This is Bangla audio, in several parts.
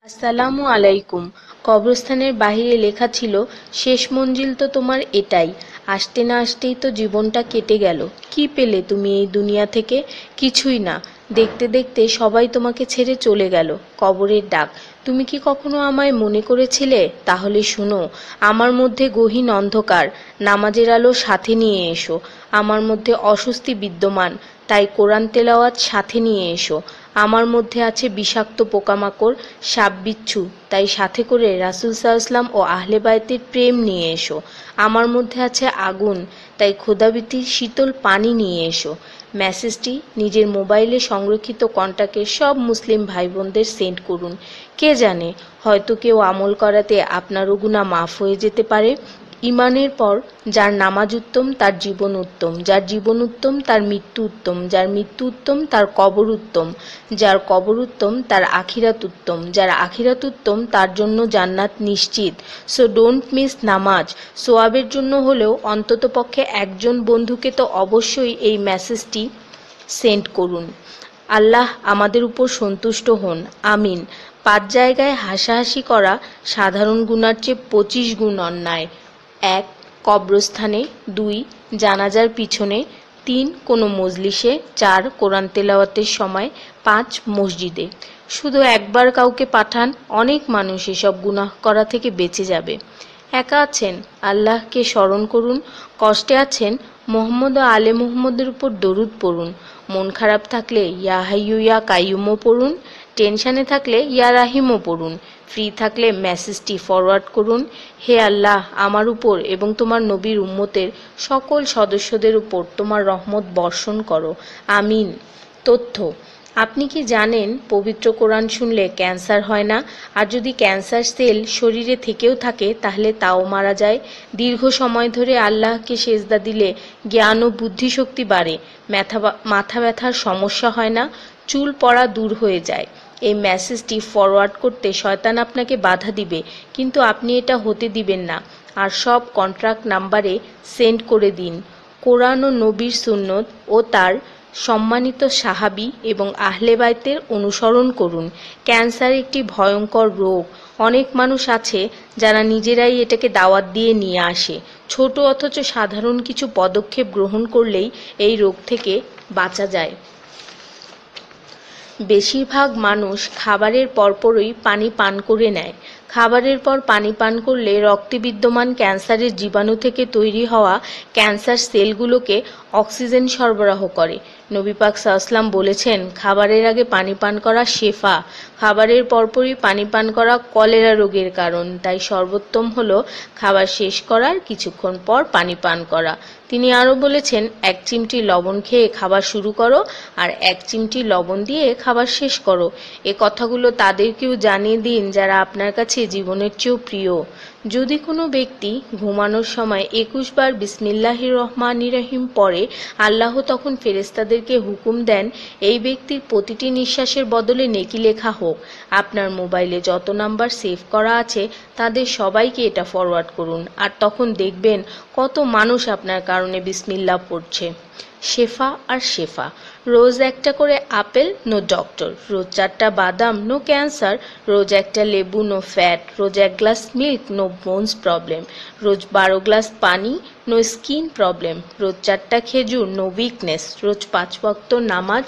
আসসালামু আলাইকুম। কবরস্থানের বাহিরে লেখা ছিল, শেষ মঞ্জিল তো তোমার এটাই। আসতে না আসতেই তো জীবনটা কেটে গেল। কি পেলে তুমি এই দুনিয়া থেকে? কিছুই না। দেখতে দেখতে সবাই তোমাকে ছেড়ে চলে গেল। কবরের ডাক। তুমি কি কখনো আমায় মনে করেছিলে? তাহলে শুনো, আমার মধ্যে গহীন অন্ধকার, নামাজের আলো সাথে নিয়ে এসো। আমার মধ্যে অস্বস্তি বিদ্যমান, তাই কোরআন তেলাওয়াত সাথে নিয়ে এসো। আমার মধ্যে আছে বিষাক্ত পোকামাকড়, সাপ বিচ্ছু, তাই সাথে করে রাসূল সাল্লাল্লাহু ও আহলে বায়তের প্রেম নিয়ে এসো। আমার মধ্যে আছে আগুন, তাই খোদাভীতির শীতল পানি নিয়ে এসো। মেসেজটি নিজের মোবাইলে সংরক্ষিত কন্টাক্টের সব মুসলিম ভাই বোনদের সেন্ড করুন। কে জানে, হয়তো কেউ আমল করাতে আপনারও গুনাহ মাফ হয়ে যেতে পারে। ঈমানের পর যার নামাজ উত্তম তার জীবন উত্তম, যার জীবন উত্তম তার মৃত্যু উত্তম, যার মৃত্যু উত্তম তার কবর উত্তম, যার কবর উত্তম তার আখিরাত উত্তম, যার আখিরাত উত্তম তার জন্য জান্নাত নিশ্চিত। সো ডোন্ট মিস নামাজ। সোয়াবের জন্য হলেও অন্ততপক্ষে একজন বন্ধুকে তো অবশ্যই এই মেসেজটি সেন্ড করুন। আল্লাহ আমাদের উপর সন্তুষ্ট হন, আমিন। 5 জায়গায় হাসাহাসি করা সাধারণ গুনার চেয়ে 25 গুণ অন্যায়। 1. কবরস্থানে। 2. জানাজার পিছনে। 3. কোনো মজলিসে। 4. কোরআন তেলাওয়াতের সময়। 5. মসজিদে। শুধু একবার কাউকে পাঠান, অনেক মানুষ এসব গুনাহ করা থেকে বেঁচে যাবে। একা আছেন, আল্লাহকে স্মরণ করুন। কষ্টে আছেন, মোহাম্মদ ও আলে মুহাম্মদের উপর দরুদ পড়ুন। মন খারাপ থাকলে ইয়া হাইয়্যু ইয়া কাইয়্যুমও পড়ুন। টেনশনে থাকলে ইয়া রাহিমও পড়ুন। ফ্রি থাকলে মেসেজটি ফরওয়ার্ড করুন। হে আল্লাহ, আমার উপর এবং তোমার নবীর উম্মতের সকল সদস্যদের উপর তোমার রহমত বর্ষণ করো, আমিন। তথ্য: আপনি কি জানেন পবিত্র কোরআন শুনলে ক্যান্সার হয় না? আর যদি ক্যান্সার সেল শরীরে থেকেও থাকে তাহলে তাও মারা যায়। দীর্ঘ সময় ধরে আল্লাহকে সেজদা দিলে জ্ঞান ও বুদ্ধিশক্তি বাড়ে। মাথা ব্যথার সমস্যা হয় না। চুল পড়া দূর হয়ে যায়। এই মেসেজটি ফরওয়ার্ড করতে শয়তান আপনাকে বাধা দিবে, কিন্তু আপনি এটা হতে দিবেন না। আর সব কন্ট্রাক্ট নাম্বারে সেন্ড করে দিন। কোরআন ও নবীর সুন্নত ও তার সম্মানিত সাহাবী এবং আহলে বাইতের অনুসরণ করুন। ক্যান্সার একটি ভয়ঙ্কর রোগ। অনেক মানুষ আছে যারা নিজেরাই এটাকে দাওয়াত দিয়ে নিয়ে আসে। ছোট অথচ সাধারণ কিছু পদক্ষেপ গ্রহণ করলেই এই রোগ থেকে বাঁচা যায়। বেশিরভাগ মানুষ খাবারের পরপরই পানি পান করে নেয়। খাবারের পর পানি পান করলে রক্তে বিদ্যমান ক্যান্সারের জীবাণু থেকে তৈরি হওয়া ক্যান্সার সেলগুলোকে অক্সিজেন সরবরাহ করে। নবী পাক সাল্লাল্লাহু বলেছেন, খাবারের আগে পানি পান করা শেফা। খাবারের পরপরই পানি পান করা কলেরা রোগের কারণ, তাই সর্বোত্তম হলো খাবার শেষ করার কিছুক্ষণ পর পানি পান করা। তিনি আরও বলেছেন, 1 চিমটি লবণ খেয়ে খাবার শুরু করো আর 1 চিমটি লবণ দিয়ে খাবার শেষ করো। এ কথাগুলো তাদেরকেও জানিয়ে দিন যারা আপনার কাছে জীবনের চেয়েও প্রিয়। যদি কোনো ব্যক্তি ঘুমানোর সময় 21 বার বিসমিল্লাহির রহমানির রহিম পড়ে, আল্লাহ তখন ফেরেশতাদেরকে হুকুম দেন এই ব্যক্তির প্রতিটি নিঃশ্বাসের বদলে নেকি লেখা হোক। আপনার মোবাইলে যত নাম্বার সেভ করা আছে তাদের সবাইকে এটা ফরওয়ার্ড করুন, আর তখন দেখবেন কত মানুষ আপনার কারণে বিসমিল্লাহ পড়ছে। শেফা আর শেফা। রোজ একটা করে আপেল, নো ডক্টর। রোজ 4টা বাদাম, নো ক্যান্সার। রোজ একটা লেবু, নো ফ্যাট। রোজ 1 glass milk, no bones problem. রোজ 12 গ্লাস পানি, নো স্কিন প্রবলেম। রোজ 4টা খেজুর, নো উইকনেস। রোজ 5 ওয়াক্ত নামাজ,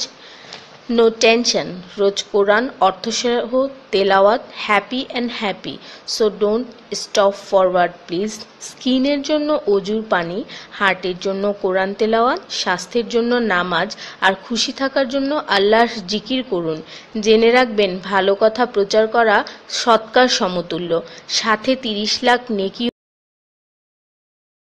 নো টেনশন। রোজ কোরআন অর্থসহ তেলাওয়াত, happy and happy. So don't stop forward please. স্কিনের জন্য অজুর পানি, হার্টের জন্য কোরআন তেলাওয়াত, স্বাস্থ্যের জন্য নামাজ, আর খুশি থাকার জন্য আল্লাহর জিকির করুন। জেনে রাখবেন, ভালো কথা প্রচার করা সৎকার সমতুল্য, সাথে 30 লাখ নেকি।